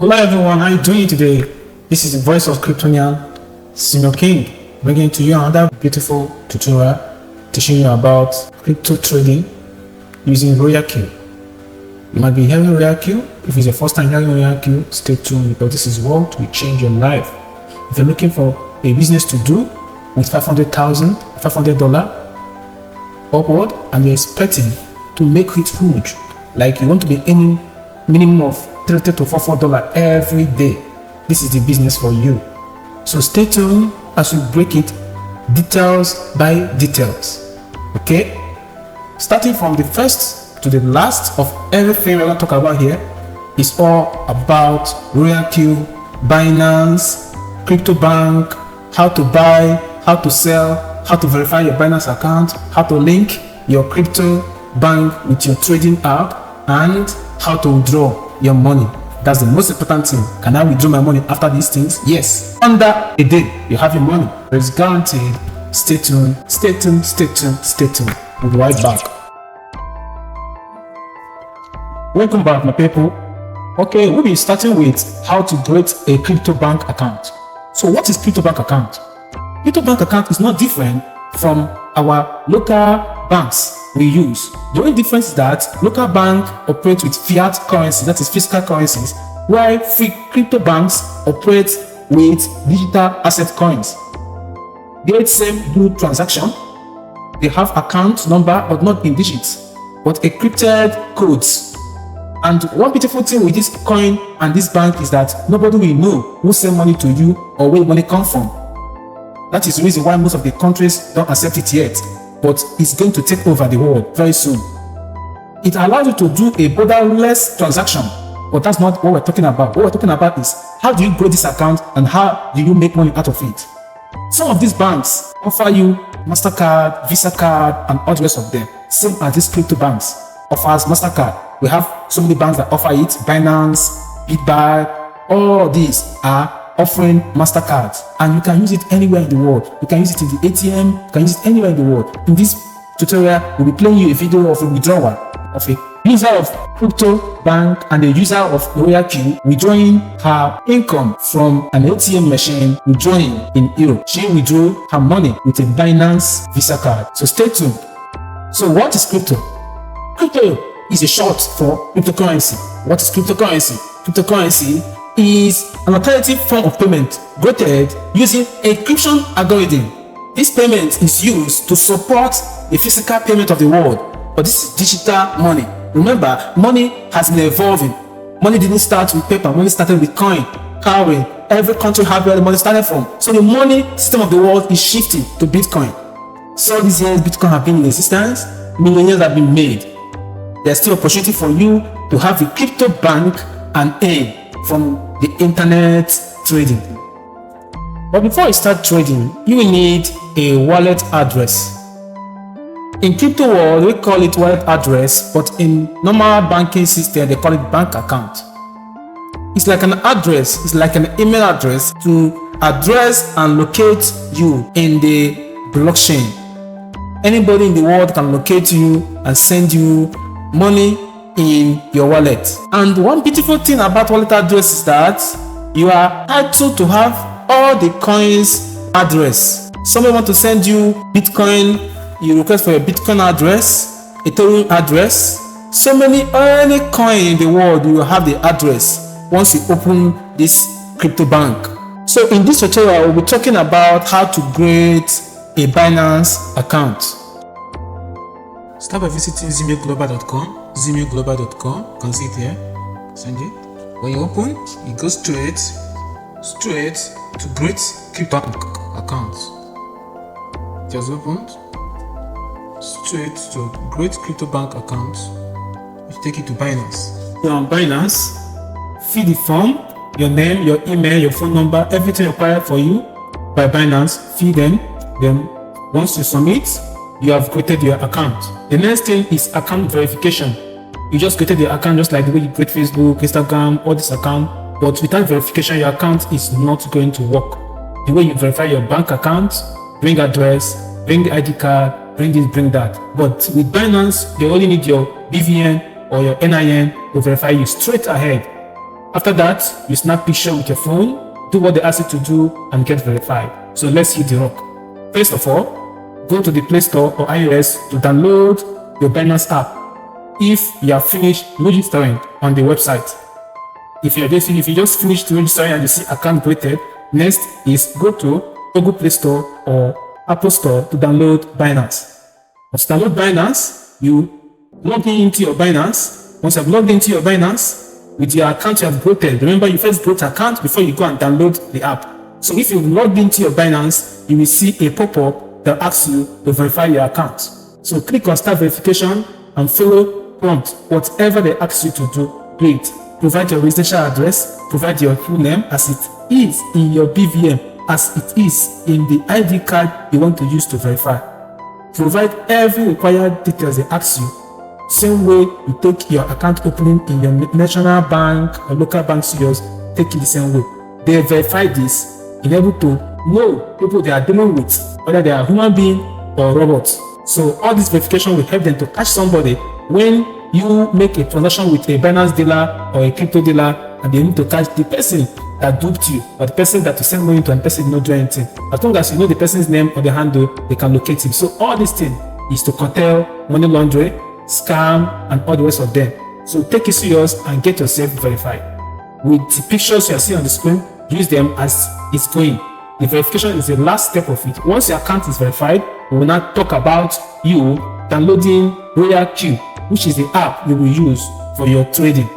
Hello everyone, how are you doing today? This is the voice of Kryptonian, Senior King, bringing to you another beautiful tutorial teaching you about crypto trading using Royal Q. You might be hearing Royal Q. If it's your first time hearing Royal Q, stay tuned because this is what will change your life. If you're looking for a business to do with $500 upward and you're expecting to make it huge, like you want to be earning minimum of $30 to $44 every day, this is the business for you. So stay tuned as we break it details by details. Okay, starting from the first to the last of everything we're going to talk about here is all about Royal Q, Binance, crypto bank, how to buy, how to sell, how to verify your Binance account, how to link your crypto bank with your trading app, and how to withdraw your money. That's the most important thing. Can I withdraw my money after these things? Yes. Under a day, you have your money. It's guaranteed. Stay tuned. Stay tuned. Stay tuned. Stay tuned. We'll be right back. Welcome back, my people. Okay, we'll be starting with how to create a crypto bank account. So, what is crypto bank account? Crypto bank account is not different from our local banks we use. The only difference is that local bank operates with fiat currency, that is physical currencies, while free crypto banks operate with digital asset coins. They same do transaction. They have account number but not in digits, but encrypted codes. And one beautiful thing with this coin and this bank is that nobody will know who send money to you or where money come from. That is the reason why most of the countries don't accept it yet, but it's going to take over the world very soon. It allows you to do a borderless transaction, but that's not what we're talking about. What we're talking about is how do you grow this account and how do you make money out of it. Some of these banks offer you MasterCard, Visa card, and all the rest of them. Same as these crypto banks offers MasterCard. We have so many banks that offer it, Binance, BitBuy, all these are offering MasterCard, and you can use it anywhere in the world. You can use it in the ATM, you can use it anywhere in the world. In this tutorial, we'll be playing you a video of a withdrawal of a user of crypto bank and a user of Royal Q withdrawing her income from an ATM machine, withdrawing in euro. She withdrew her money with a Binance Visa card. So stay tuned. So what is crypto? Crypto is a short for cryptocurrency. What is cryptocurrency? Cryptocurrency is an alternative form of payment created using a encryption algorithm. This payment is used to support the physical payment of the world, but this is digital money. Remember, money has been evolving. Money didn't start with paper. Money started with coin, cowrie. Every country has where the money started from. So the money system of the world is shifting to Bitcoin. So these years, Bitcoin have been in existence. Millions have been made. There's still opportunity for you to have a crypto bank and earn from the internet trading. But before you start trading, you will need a wallet address. In crypto world, we call it wallet address, but in normal banking system, they call it bank account. It's like an address, it's like an email address to address and locate you in the blockchain. Anybody in the world can locate you and send you money in your wallet. And one beautiful thing about wallet address is that you are entitled to have all the coins address. Somebody want to send you Bitcoin, you request for a Bitcoin address, Ethereum address. So many, any coin in the world, you will have the address once you open this crypto bank. So in this tutorial, we'll be talking about how to create a Binance account. Start by visiting ZimioGlobal.com. ZimioGlobal.com, you can see it here. Send it. When you open, you go straight to create crypto bank account. Just opened. Straight to create crypto bank account. You take it to Binance. You're on Binance. Fill the form, your name, your email, your phone number, everything required for you by Binance. Fill them. Then once you submit, you have created your account. The next thing is account verification. You just created your account just like the way you create Facebook, Instagram, all this account, but without verification, your account is not going to work. The way you verify your bank account, bring address, bring the ID card, bring this, bring that. But with Binance, they only need your BVN or your NIN to verify you straight ahead. After that, you snap picture with your phone, do what they ask you to do, and get verified. So let's hit the rock. First of all, go to the Play Store or iOS to download your Binance app if you have finished registering on the website. If you just finished registering and you see account created, next is go to Google Play Store or Apple Store to download Binance. Once you download Binance, you log into your Binance. Once you have logged into your Binance, with your account you have created, remember you first create an account before you go and download the app. So if you've logged into your Binance, you will see a pop-up that asks you to verify your account. So click on Start Verification and follow prompt. Whatever they ask you to do, do it. Provide your residential address, provide your full name as it is in your BVM, as it is in the ID card you want to use to verify. Provide every required details they ask you. Same way you take your account opening in your national bank or local bank studios, take it the same way. They verify this in able to know people they are dealing with, whether they are human being or robots. So all this verification will help them to catch somebody when you make a transaction with a Binance dealer or a crypto dealer, and they need to catch the person that duped you or the person that you send money to and the person did not do anything. As long as you know the person's name or the handle, they can locate him. So all this thing is to curtail money laundering, scam, and all the rest of them. So take it serious and get yourself verified. With the pictures you are seeing on the screen, use them as it's going. The verification is the last step of it. Once your account is verified, we will now talk about you downloading Royal Q, which is the app you will use for your trading.